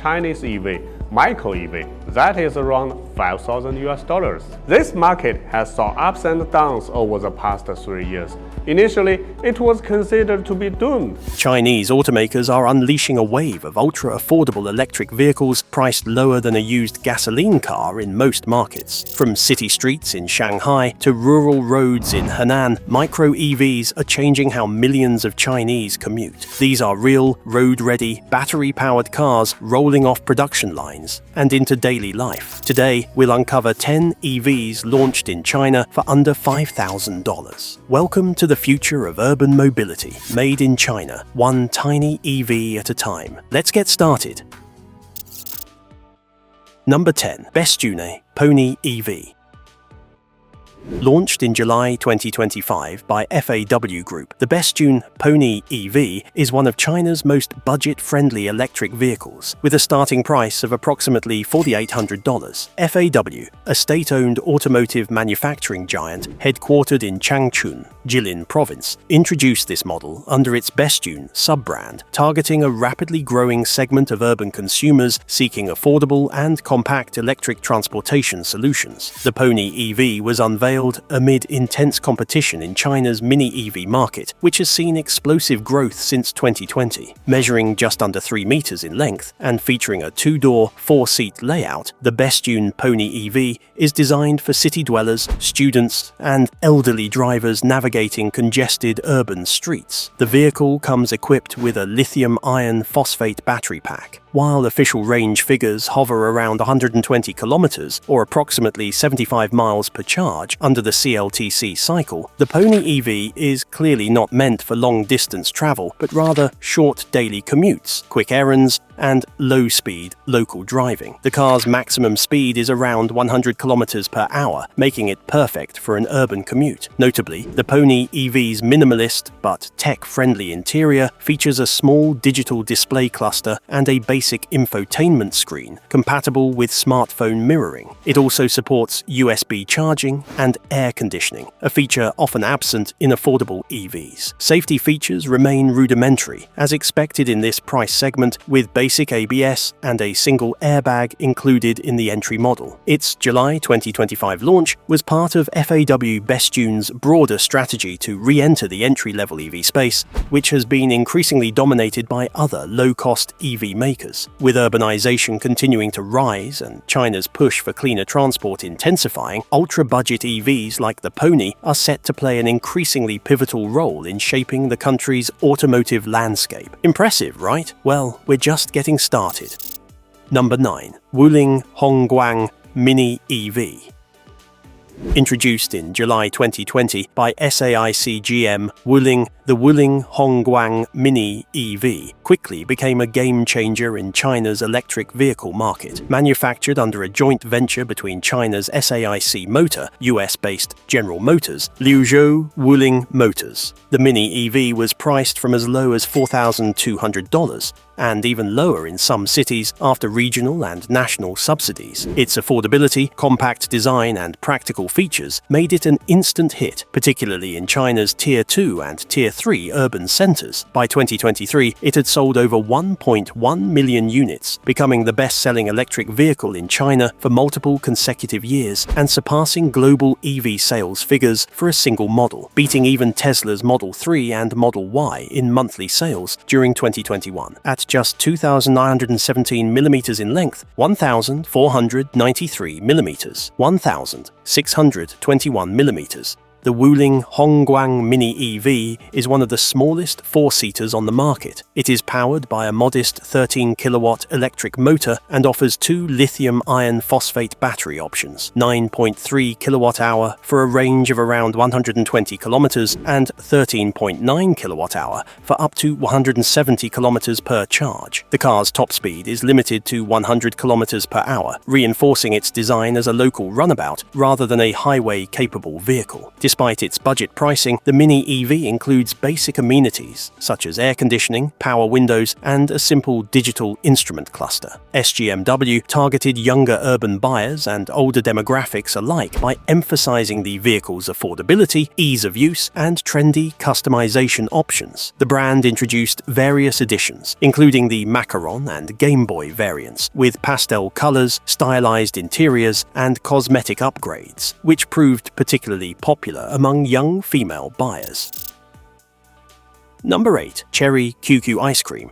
Chinese EV, micro-EV, that is around $5,000. This market has saw ups and downs over the past 3 years. Initially, it was considered to be doomed. Chinese automakers are unleashing a wave of ultra-affordable electric vehicles priced lower than a used gasoline car in most markets. From city streets in Shanghai to rural roads in Henan, micro-EVs are changing how millions of Chinese commute. These are real, road-ready, battery-powered cars rolling off production lines and into daily life. Today, we'll uncover 10 EVs launched in China for under $5,000. Welcome to the future of urban mobility, made in China, one tiny EV at a time. Let's get started. Number 10. Bestune Pony EV. Launched in July 2025 by FAW Group, the Bestune Pony EV is one of China's most budget-friendly electric vehicles, with a starting price of approximately $4,800. FAW, a state-owned automotive manufacturing giant headquartered in Changchun, Jilin Province, introduced this model under its Bestune sub-brand, targeting a rapidly growing segment of urban consumers seeking affordable and compact electric transportation solutions. The Pony EV was unveiled amid intense competition in China's mini EV market, which has seen explosive growth since 2020. Measuring just under 3 meters in length and featuring a 2-door, 4-seat layout, the Bestune Pony EV is designed for city dwellers, students, and elderly drivers navigating congested urban streets. The vehicle comes equipped with a lithium iron phosphate battery pack. While official range figures hover around 120 kilometers or approximately 75 miles per charge under the CLTC cycle, the Pony EV is clearly not meant for long-distance travel, but rather short daily commutes, quick errands, and low-speed local driving. The car's maximum speed is around 100 kilometers per hour, making it perfect for an urban commute. Notably, the Pony EV's minimalist but tech-friendly interior features a small digital display cluster and a basic infotainment screen compatible with smartphone mirroring. It also supports USB charging and air conditioning, a feature often absent in affordable EVs. Safety features remain rudimentary, as expected in this price segment, with basic ABS and a single airbag included in the entry model. Its July 2025 launch was part of FAW Bestune's broader strategy to re-enter the entry-level EV space, which has been increasingly dominated by other low-cost EV makers. With urbanization continuing to rise and China's push for cleaner transport intensifying, ultra-budget EVs like the Pony are set to play an increasingly pivotal role in shaping the country's automotive landscape. Impressive, right? Well, we're just getting started. Number 9. Wuling Guang Mini EV. Introduced in July 2020 by SAIC GM Wuling, the Wuling Guang Mini EV quickly became a game-changer in China's electric vehicle market. Manufactured under a joint venture between China's SAIC Motor, US-based General Motors, Liuzhou Wuling Motors, the Mini EV was priced from as low as $4,200 and even lower in some cities after regional and national subsidies. Its affordability, compact design, and practical features made it an instant hit, particularly in China's Tier 2 and Tier 3 urban centers. By 2023, it had sold over 1.1 million units, becoming the best-selling electric vehicle in China for multiple consecutive years and surpassing global EV sales figures for a single model, beating even Tesla's Model 3 and Model Y in monthly sales during 2021. At just 2,917 millimeters in length, 1,493 millimeters, 1,621 millimeters. The Wuling Guang Mini EV is one of the smallest 4-seaters on the market. It is powered by a modest 13-kilowatt electric motor and offers 2 lithium iron phosphate battery options, 9.3 kilowatt-hour for a range of around 120 kilometers and 13.9 kilowatt-hour for up to 170 kilometers per charge. The car's top speed is limited to 100 kilometers per hour, reinforcing its design as a local runabout rather than a highway-capable vehicle. Despite Despite its budget pricing, the Mini EV includes basic amenities such as air conditioning, power windows, and a simple digital instrument cluster. SGMW targeted younger urban buyers and older demographics alike by emphasizing the vehicle's affordability, ease of use, and trendy customization options. The brand introduced various editions, including the Macaron and Game Boy variants, with pastel colors, stylized interiors, and cosmetic upgrades, which proved particularly popular among young female buyers. Number 8. Cherry Cuku Ice Cream.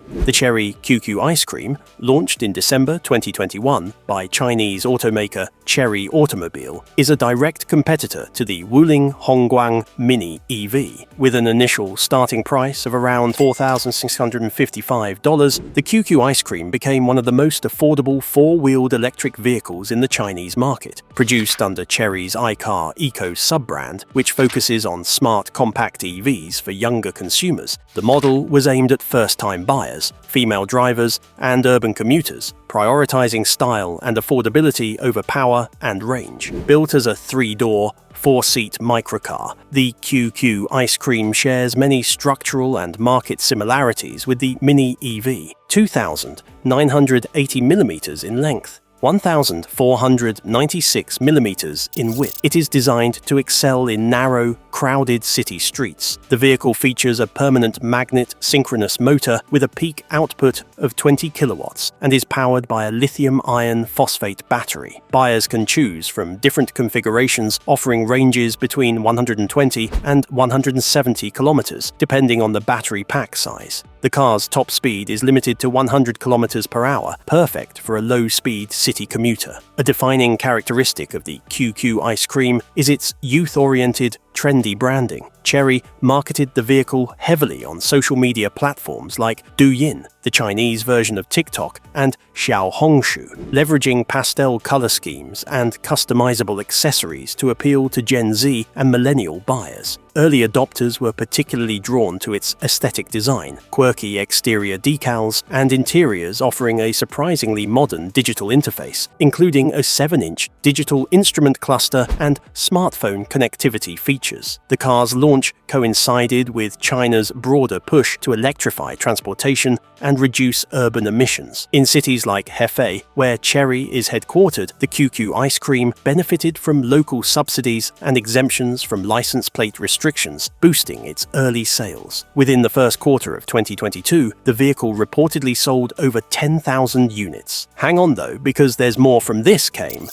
The Cherry Cuku ice cream, launched in December 2021 by Chinese automaker Cherry Automobile, is a direct competitor to the Wuling Guang Mini EV. With an initial starting price of around $4,655, the Cuku ice cream became one of the most affordable four-wheeled electric vehicles in the Chinese market. Produced under Cherry's iCar Eco sub-brand, which focuses on smart compact EVs for younger consumers, the model was aimed at first-time buyers, female drivers, and urban commuters, prioritizing style and affordability over power and range. Built as a three-door, four-seat microcar, the Cuku ice cream shares many structural and market similarities with the Mini EV, 2,980 mm in length, 1,496 mm in width. It is designed to excel in narrow, crowded city streets. The vehicle features a permanent magnet synchronous motor with a peak output of 20 kilowatts and is powered by a lithium iron phosphate battery. Buyers can choose from different configurations offering ranges between 120 and 170 kilometers, depending on the battery pack size. The car's top speed is limited to 100 km per hour, perfect for a low-speed city commuter. A defining characteristic of the Cuku ice cream is its youth-oriented, trendy branding. Cherry marketed the vehicle heavily on social media platforms like Douyin, the Chinese version of TikTok, and Xiaohongshu, leveraging pastel color schemes and customizable accessories to appeal to Gen Z and millennial buyers. Early adopters were particularly drawn to its aesthetic design, quirky exterior decals, and interiors offering a surprisingly modern digital interface, including a 7-inch digital instrument cluster and smartphone connectivity features. The car's launch coincided with China's broader push to electrify transportation and reduce urban emissions. In cities like Hefei, where Cherry is headquartered, the Cuku ice cream benefited from local subsidies and exemptions from license plate restrictions, boosting its early sales. Within the first quarter of 2022, the vehicle reportedly sold over 10,000 units. Hang on though, because there's more from this came.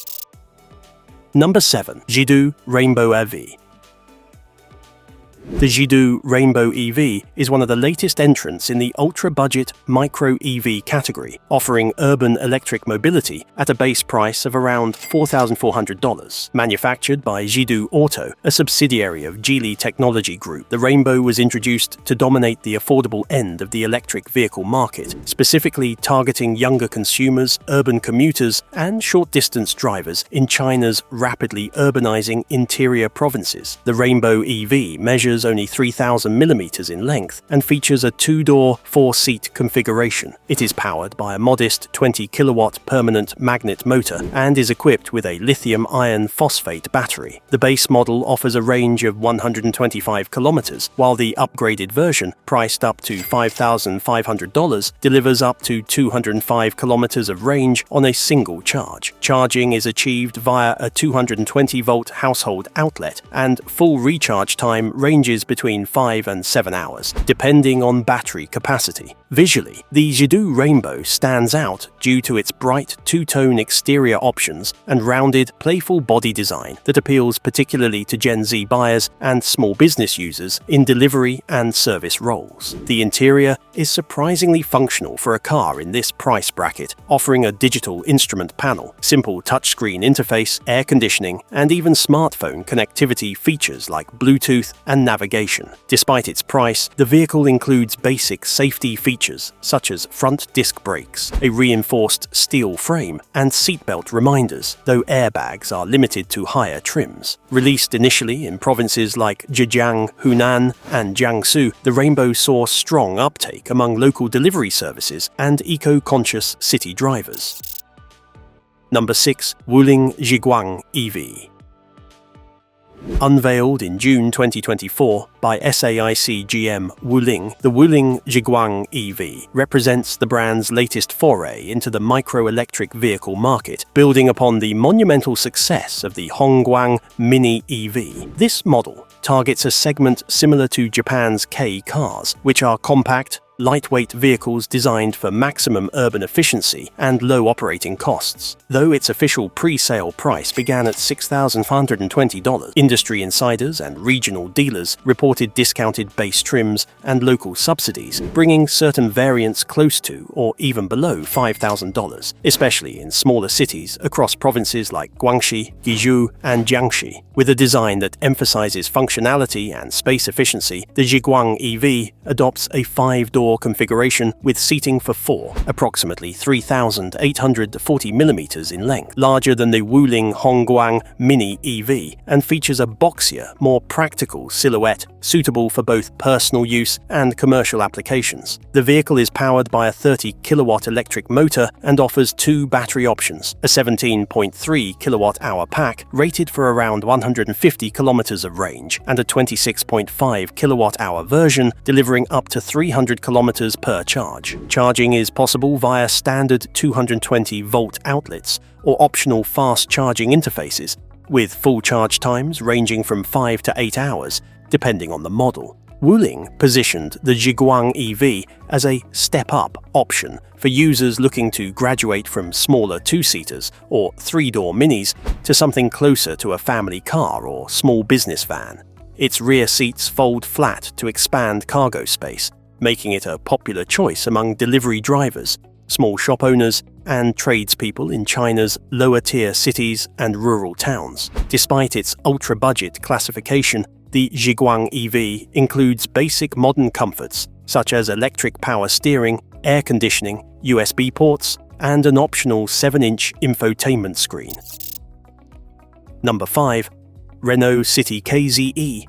Number 7. Jidu Rainbow EV. The Jidu Rainbow EV is one of the latest entrants in the ultra-budget micro-EV category, offering urban electric mobility at a base price of around $4,400. Manufactured by Jidu Auto, a subsidiary of Geely Technology Group, the Rainbow was introduced to dominate the affordable end of the electric vehicle market, specifically targeting younger consumers, urban commuters, and short-distance drivers in China's rapidly urbanizing interior provinces. The Rainbow EV measures only 3,000 mm in length and features a two-door, four-seat configuration. It is powered by a modest 20-kilowatt permanent magnet motor and is equipped with a lithium iron phosphate battery. The base model offers a range of 125 kilometers, while the upgraded version, priced up to $5,500, delivers up to 205 kilometers of range on a single charge. Charging is achieved via a 220-volt household outlet, and full recharge time ranges between 5 and 7 hours, depending on battery capacity. Visually, the Jidu Rainbow stands out due to its bright two-tone exterior options and rounded, playful body design that appeals particularly to Gen Z buyers and small business users in delivery and service roles. The interior is surprisingly functional for a car in this price bracket, offering a digital instrument panel, simple touchscreen interface, air conditioning, and even smartphone connectivity features like Bluetooth and navigation. Despite its price, the vehicle includes basic safety features such as front disc brakes, a reinforced steel frame, and seatbelt reminders, though airbags are limited to higher trims. Released initially in provinces like Zhejiang, Henan, and Jiangsu, the Rainbow saw strong uptake among local delivery services and eco-conscious city drivers. Number 6. Wuling Jiuguang EV. Unveiled in June 2024 by SAIC GM Wuling, the Wuling Jiuguang EV represents the brand's latest foray into the micro-electric vehicle market, building upon the monumental success of the Guang Mini EV. This model targets a segment similar to Japan's K cars, which are compact, lightweight vehicles designed for maximum urban efficiency and low operating costs. Though its official pre-sale price began at $6,520, industry insiders and regional dealers reported discounted base trims and local subsidies, bringing certain variants close to or even below $5,000, especially in smaller cities across provinces like Guangxi, Guizhou, and Jiangxi. With a design that emphasizes functionality and space efficiency, the Jiuguang EV adopts a 5-door configuration with seating for 4, approximately 3,840 millimeters in length, larger than the Wuling Guang Mini EV, and features a boxier, more practical silhouette suitable for both personal use and commercial applications. The vehicle is powered by a 30-kilowatt electric motor and offers 2 battery options, a 17.3 kilowatt-hour pack rated for around 150 kilometers of range, and a 26.5 kilowatt-hour version delivering up to 300 kilometers per charge. Charging is possible via standard 220-volt outlets or optional fast charging interfaces, with full charge times ranging from 5 to 8 hours, depending on the model. Wuling positioned the Jiuguang EV as a step-up option for users looking to graduate from smaller 2-seaters or 3-door minis to something closer to a family car or small business van. Its rear seats fold flat to expand cargo space, making it a popular choice among delivery drivers, small shop owners, and tradespeople in China's lower-tier cities and rural towns. Despite its ultra-budget classification, the Jiuguang EV includes basic modern comforts such as electric power steering, air conditioning, USB ports, and an optional 7-inch infotainment screen. Number 5. Renault City KZE.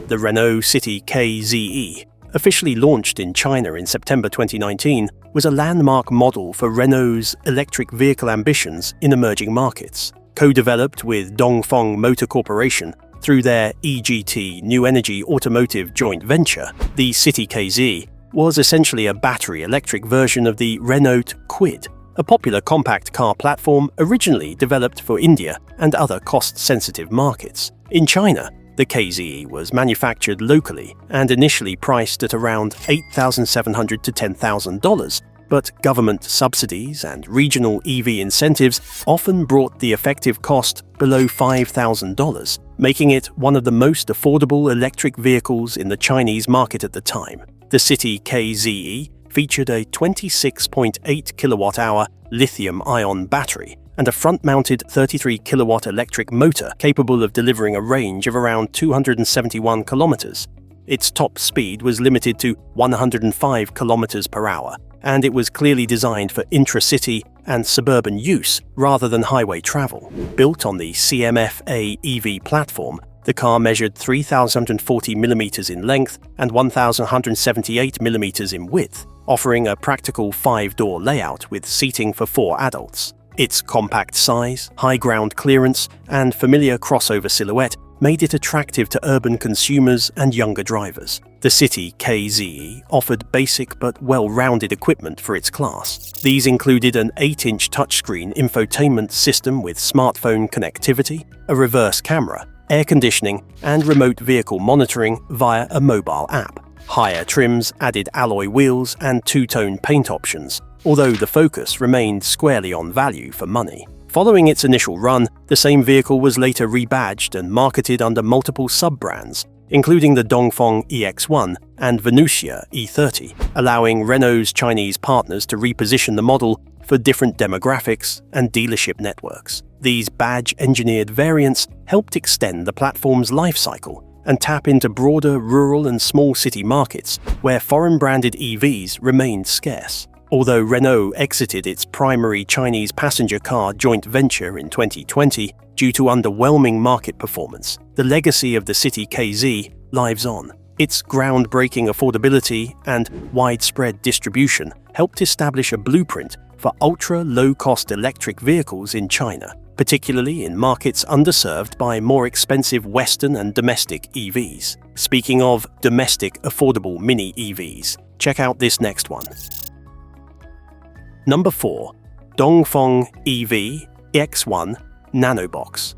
The Renault City KZE, officially launched in China in September 2019, was a landmark model for Renault's electric vehicle ambitions in emerging markets. Co-developed with Dongfong Motor Corporation through their EGT New Energy Automotive joint venture, the City KZE was essentially a battery electric version of the Renault Kwid, a popular compact car platform originally developed for India and other cost-sensitive markets. In China, the KZE was manufactured locally and initially priced at around $8,700 to $10,000, but government subsidies and regional EV incentives often brought the effective cost below $5,000, making it one of the most affordable electric vehicles in the Chinese market at the time. The City KZE featured a 26.8 kilowatt-hour lithium-ion battery and a front-mounted 33 kilowatt electric motor capable of delivering a range of around 271 kilometers. Its top speed was limited to 105 kilometers per hour, and it was clearly designed for intra-city and suburban use rather than highway travel. Built on the CMF-A EV platform, the car measured 3,040 millimeters in length and 1,178 millimeters in width, offering a practical 5-door layout with seating for 4 adults. Its compact size, high ground clearance, and familiar crossover silhouette made it attractive to urban consumers and younger drivers. The City KZE offered basic but well-rounded equipment for its class. These included an 8-inch touchscreen infotainment system with smartphone connectivity, a reverse camera, air conditioning, and remote vehicle monitoring via a mobile app. Higher trims added alloy wheels and 2-tone paint options, although the focus remained squarely on value for money. Following its initial run, the same vehicle was later rebadged and marketed under multiple sub-brands, including the Dongfong EX1 and Venucia E30, allowing Renault's Chinese partners to reposition the model for different demographics and dealership networks. These badge-engineered variants helped extend the platform's life cycle and tap into broader rural and small city markets where foreign-branded EVs remained scarce. Although Renault exited its primary Chinese passenger car joint venture in 2020 due to underwhelming market performance, the legacy of the City KZE lives on. Its groundbreaking affordability and widespread distribution helped establish a blueprint for ultra-low-cost electric vehicles in China. particularly in markets underserved by more expensive Western and domestic EVs. Speaking of domestic affordable mini EVs, check out this next one. Number 4. Dongfong EV EX1 Nanobox.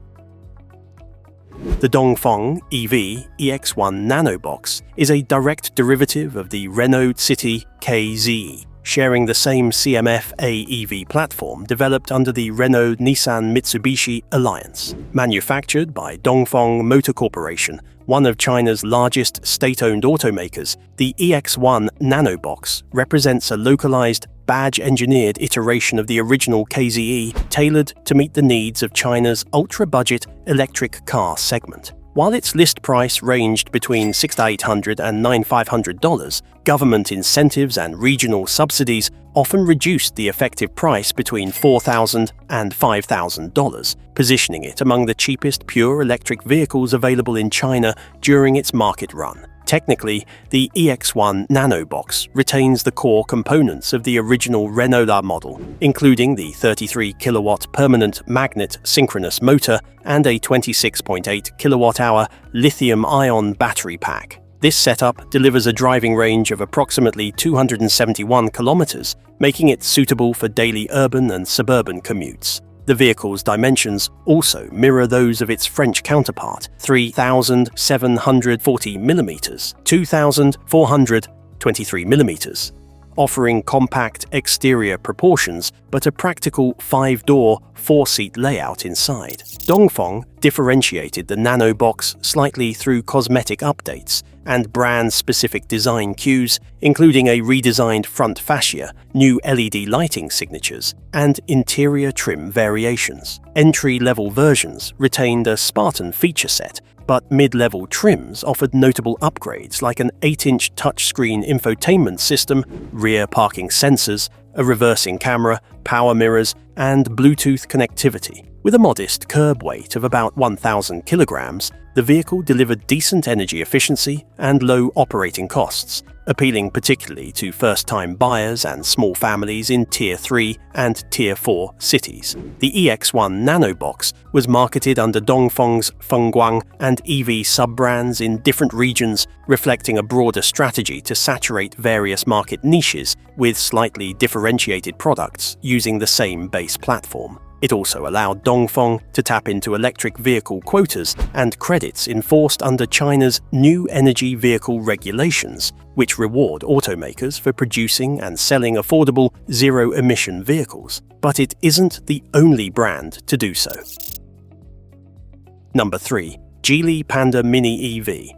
The Dongfong EV EX1 Nanobox is a direct derivative of the Renault City KZE, sharing the same CMF-A EV platform developed under the Renault-Nissan-Mitsubishi Alliance. Manufactured by Dongfong Motor Corporation, one of China's largest state-owned automakers, the EX1 Nanobox represents a localized, badge-engineered iteration of the original KZE tailored to meet the needs of China's ultra-budget electric car segment. While its list price ranged between $6,800 and $9,500, government incentives and regional subsidies often reduced the effective price between $4,000 and $5,000, positioning it among the cheapest pure electric vehicles available in China during its market run. Technically, the EX1 Nanobox retains the core components of the original Renault model, including the 33-kilowatt permanent magnet synchronous motor and a 26.8 kilowatt-hour lithium-ion battery pack. This setup delivers a driving range of approximately 271 kilometers, making it suitable for daily urban and suburban commutes. The vehicle's dimensions also mirror those of its French counterpart, 3,740 mm, 2,423 mm, offering compact exterior proportions but a practical 5-door, 4-seat layout inside. Dongfong differentiated the Nanobox slightly through cosmetic updates and brand-specific design cues, including a redesigned front fascia, new LED lighting signatures, and interior trim variations. Entry-level versions retained a Spartan feature set, but mid-level trims offered notable upgrades like an 8-inch touchscreen infotainment system, rear parking sensors, a reversing camera, power mirrors, and Bluetooth connectivity. With a modest curb weight of about 1,000 kilograms, the vehicle delivered decent energy efficiency and low operating costs, appealing particularly to first-time buyers and small families in Tier 3 and Tier 4 cities. The EX1 Nanobox was marketed under Dongfong's Guang and EV sub-brands in different regions, reflecting a broader strategy to saturate various market niches with slightly differentiated products using the same base platform. It also allowed Dongfong to tap into electric vehicle quotas and credits enforced under China's new energy vehicle regulations, which reward automakers for producing and selling affordable zero-emission vehicles. But it isn't the only brand to do so. Number 3. Geely Panda Mini EV.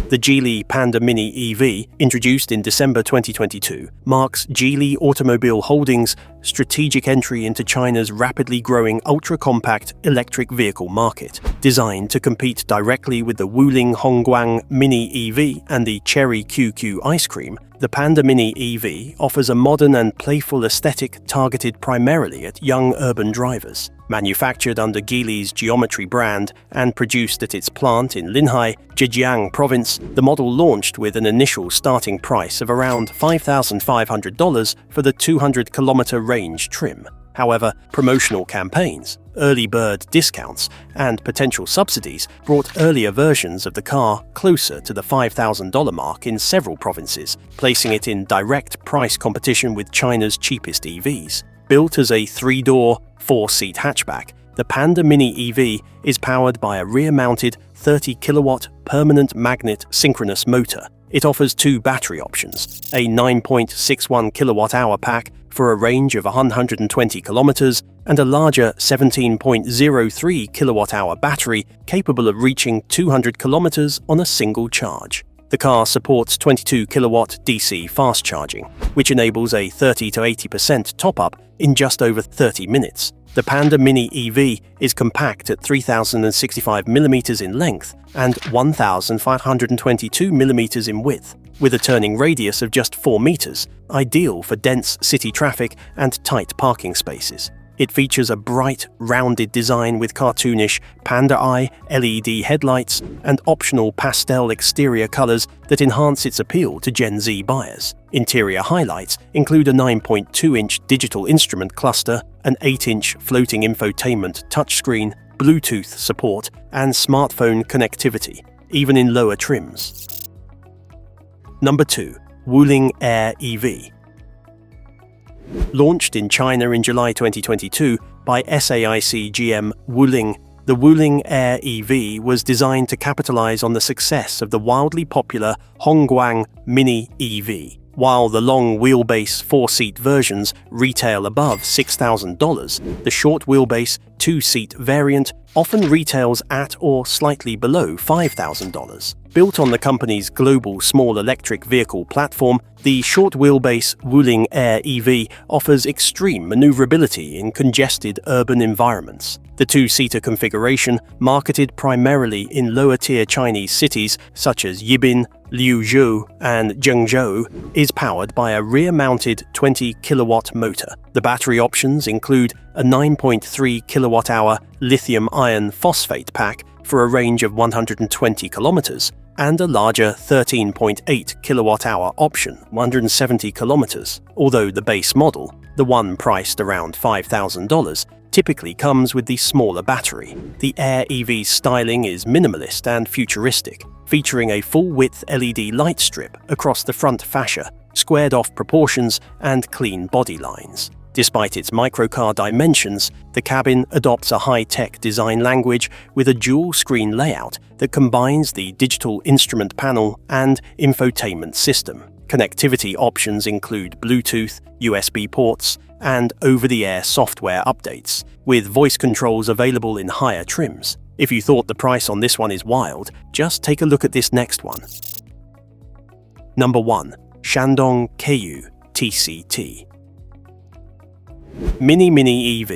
The Geely Panda Mini EV, introduced in December 2022, marks Geely Automobile Holdings' strategic entry into China's rapidly growing ultra-compact electric vehicle market. Designed to compete directly with the Wuling Hongguang Mini EV and the Cherry Cuku ice cream, the Panda Mini EV offers a modern and playful aesthetic targeted primarily at young urban drivers. Manufactured under Geely's Geometry brand and produced at its plant in Linhai, Jiuguang province, the model launched with an initial starting price of around $5,500 for the 200-kilometer range trim. However, promotional campaigns, early bird discounts, and potential subsidies brought earlier versions of the car closer to the $5,000 mark in several provinces, placing it in direct price competition with China's cheapest EVs. Built as a 3-door, 4-seat hatchback, the Panda Mini EV is powered by a rear-mounted 30-kilowatt permanent magnet synchronous motor. It offers 2 battery options, a 9.61 kilowatt-hour pack for a range of 120 kilometers and a larger 17.03 kilowatt-hour battery capable of reaching 200 kilometers on a single charge. The car supports 22 kilowatt DC fast charging, which enables a 30 to 80% top-up in just over 30 minutes. The Panda Mini EV is compact at 3,065 mm in length and 1,522 mm in width, with a turning radius of just 4 meters, ideal for dense city traffic and tight parking spaces. It features a bright, rounded design with cartoonish panda eye, LED headlights, and optional pastel exterior colors that enhance its appeal to Gen Z buyers. Interior highlights include a 9.2-inch digital instrument cluster, an 8-inch floating infotainment touchscreen, Bluetooth support, and smartphone connectivity, even in lower trims. Number 2. Wuling Air EV. Launched in China in July 2022 by SAIC GM Wuling, the Wuling Air EV was designed to capitalize on the success of the wildly popular Guang Mini EV. While the long wheelbase 4-seat versions retail above $6,000, the short wheelbase 2-seat variant often retails at or slightly below $5,000. Built on the company's global small electric vehicle platform, the short wheelbase Wuling Air EV offers extreme maneuverability in congested urban environments. The 2-seater configuration, marketed primarily in lower-tier Chinese cities such as Yibin, Liuzhou, and Zhengzhou, is powered by a rear-mounted 20-kilowatt motor. The battery options include a 9.3 kilowatt-hour lithium iron phosphate pack for a range of 120 kilometers, and a larger 13.8 kilowatt-hour option, 170 kilometers, although the base model, the one priced around $5,000, typically comes with the smaller battery. The Air EV's styling is minimalist and futuristic, featuring a full-width LED light strip across the front fascia, squared-off proportions, and clean body lines. Despite its microcar dimensions, the cabin adopts a high-tech design language with a dual-screen layout that combines the digital instrument panel and infotainment system. Connectivity options include Bluetooth, USB ports, and over-the-air software updates, with voice controls available in higher trims. If you thought the price on this one is wild, just take a look at this next one. Number 1. Shandong KZE TCT Mini EV.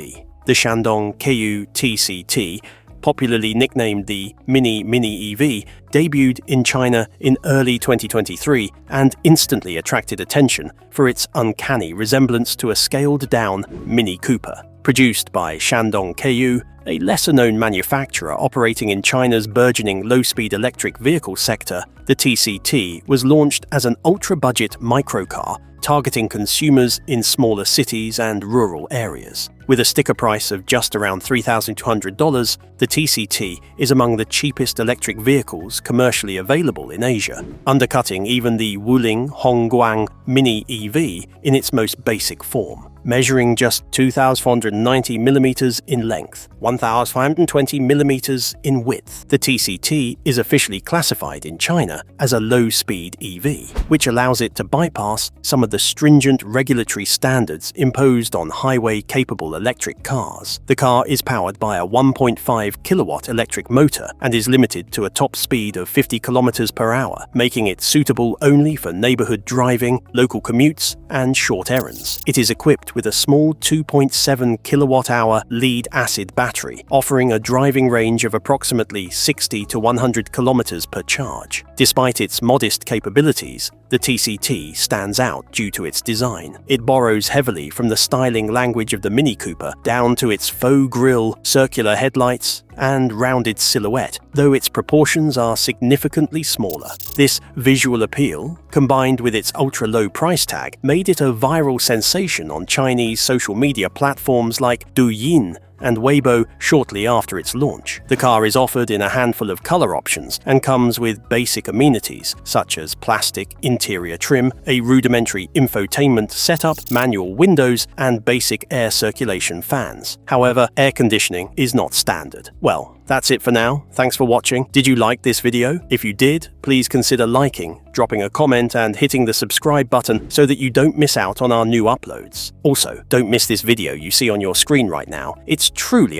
The Shandong KZE TCT, popularly nicknamed the Mini EV, debuted in China in early 2023 and instantly attracted attention for its uncanny resemblance to a scaled-down Mini Cooper. Produced by Shandong KZE, a lesser-known manufacturer operating in China's burgeoning low-speed electric vehicle sector, the TCT was launched as an ultra-budget microcar targeting consumers in smaller cities and rural areas. With a sticker price of just around $3,200, the TCT is among the cheapest electric vehicles commercially available in Asia, undercutting even the Wuling Guang Mini EV in its most basic form. Measuring just 2,490 millimeters in length, 1,520 millimeters in width, the TCT is officially classified in China as a low-speed EV, which allows it to bypass some of the stringent regulatory standards imposed on highway-capable electric cars. The car is powered by a 1.5 kilowatt electric motor and is limited to a top speed of 50 kilometers per hour, making it suitable only for neighborhood driving, local commutes, and short errands. It is equipped with a small 2.7 kilowatt-hour lead-acid battery, offering a driving range of approximately 60 to 100 kilometers per charge. Despite its modest capabilities, the TCT stands out due to its design. It borrows heavily from the styling language of the Mini Cooper, down to its faux grille, circular headlights, and rounded silhouette, though its proportions are significantly smaller. This visual appeal, combined with its ultra-low price tag, made it a viral sensation on Chinese social media platforms like Douyin and Weibo shortly after its launch. The car is offered in a handful of color options and comes with basic amenities such as plastic interior trim, a rudimentary infotainment setup, manual windows, and basic air circulation fans. However, air conditioning is not standard. Well, that's it for now. Thanks for watching. Did you like this video? If you did, please consider liking, dropping a comment, and hitting the subscribe button so that you don't miss out on our new uploads. Also, don't miss this video you see on your screen right now. It's truly